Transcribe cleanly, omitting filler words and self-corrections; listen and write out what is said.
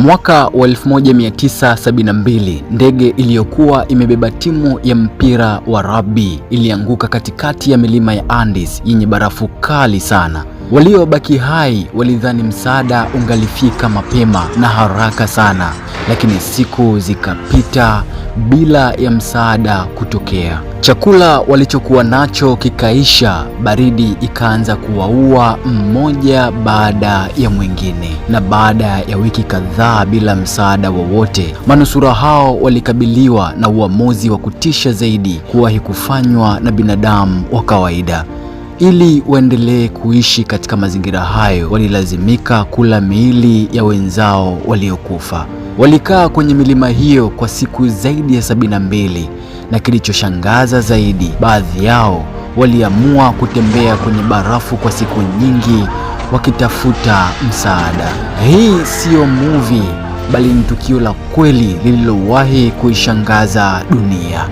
Mwaka wa 1972, ndege iliyokuwa imebeba timu ya mpira wa rugby ilianguka katikati ya milima ya Andes yenye barafu kali sana. Waliobaki hai walidhani msaada ungalifika mapema na haraka sana, lakini siku zikapita bila ya msaada kutokea. Chakula walichokuwa nacho kikaisha, baridi ikaanza kuwaua mmoja baada ya mwingine, na baada ya wiki kadhaa bila msaada wowote, manusura hao walikabiliwa na uamuzi wa kutisha zaidi kuwahi kufanywa na binadamu wa kawaida. Ili waendelee kuishi katika mazingira hayo, walilazimika kula miili ya wenzao waliokufa. Walikaa kwenye milima hiyo kwa siku zaidi ya 72, na kilichoshangaza zaidi, baadhi yao waliamua kutembea kwenye barafu kwa siku nyingi wakitafuta msaada. Hii siyo movie, bali ni tukio la kweli lililowahi kuishangaza dunia.